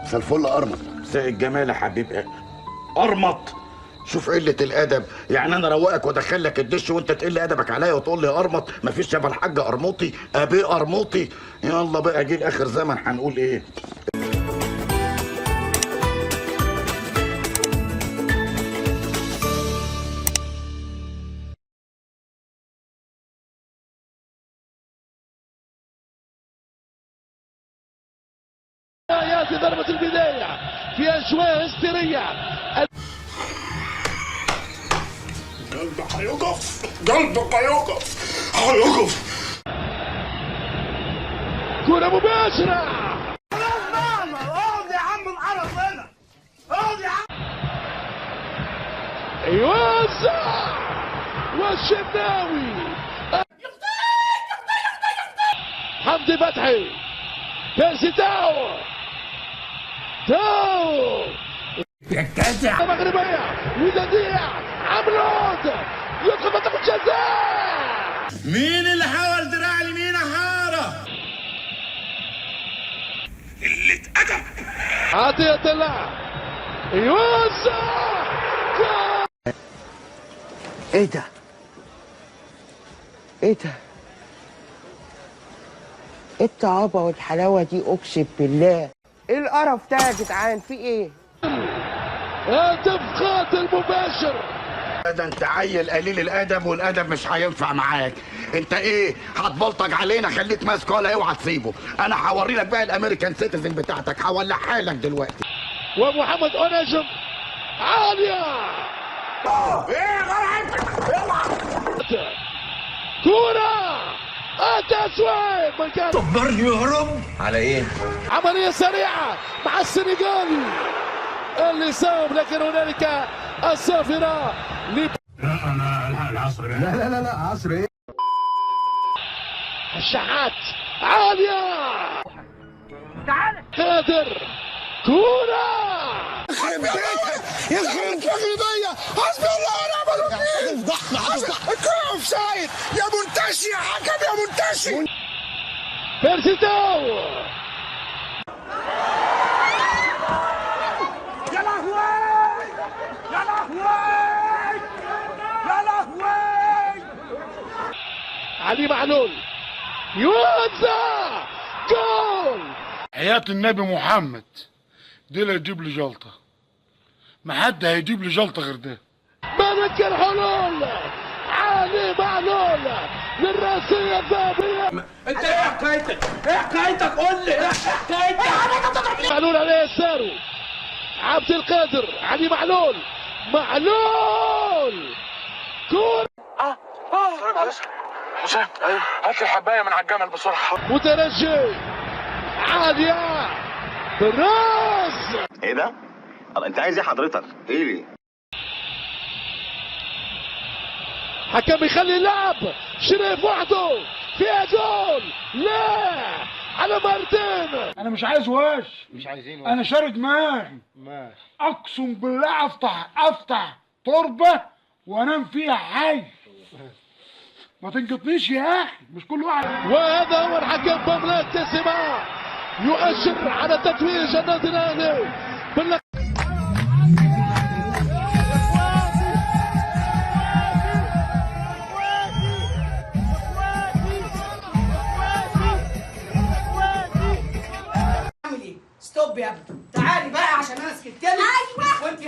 مساء الفل ارمط. مساء الجمال يا حبيب ارمط. شوف قله الادب، يعني انا اروقك وادخلك الدش وانت تقل ادبك عليا وتقول لي ارمط؟ مفيش شبه الحاج ارموطي ابي ارموطي. يلا بقى جيل اخر زمن هنقول ايه؟ ياتي ضربة البداية في أجواء هستيرية. قلبك هيقف، قلبك هيقف، هيقف. كرة مباشرة. اقعد يا عم العرب هنا، اقعد يا عم. يوزع والشناوي. حمدي فتحي، بيرسي تاو يا جدع مغربية وديع عمرود يدخل منطقة الجزاء. مين اللي حاول دراع اليمين يا حاره؟ قلة أدب. عطية الله يوزع. ايه ده؟ ايه ده؟ ايه الطعابة والحلاوة دي اقسم بالله؟ ايه القرف ده يا جدعان؟ في ايه؟ هدف قاتل مباشر. ده انت عيل قليل الادب والادب مش هينفع معاك. انت ايه هتبلطج علينا؟ خليك ماسك ولا اوعى تسيبه. انا هوري لك بقى الامريكان سيتيزن بتاعتك، هولعها لك دلوقتي. ومحمد أنجم عالية. ايه كرة التسويق من كان كبرني يهرب على ايه؟ عملية سريعة مع السنغال اللي ساوم، لكن هنالك السافرة العصر. لا عصر ايه؟ الشحات عالية. تعال قادر. كرة يخرب بيا، حسبي الله ونعم الوكيل. الكرة اوف سايد يا منتشي، يا حكم يا منتشي. بيرسي تاو. يا لهوي يا لهوي يا لهوي. علي معلول يوزع جول. حياة النبي محمد دي اللي يجيب لي جلطة، ما حد هيجيب لي جلطة غير ده. ملك الحلول علي معلول للراسية الذهبية. انت ايه حكايتك؟ ايه حكايتك؟ قول لي ايه حكايتك؟ معلول على يساره، عبد القادر، علي معلول، معلول كورة. حسام ايوه هات لي الحباية من على الجمل بسرعة. وترجي عالية براس. ايه ده؟ انت عايز ايه حضرتك؟ ايه؟ حكم يخلي اللعب، شريف وحده فيها جول. لا على مرتين. انا مش عايز واش، مش عايزين انا شارد دماغي. ماشي. اقسم بالله افتح تربة وانام فيها حي. ما تنقطنيش يا اخي، مش كل واحد. وهذا هو الحكم بملاك سماع يؤشر على تتويج النادي الاهلي باللقب. ستوب يا ابني، تعالي بقى عشان انا سكت لك. ايوه وانت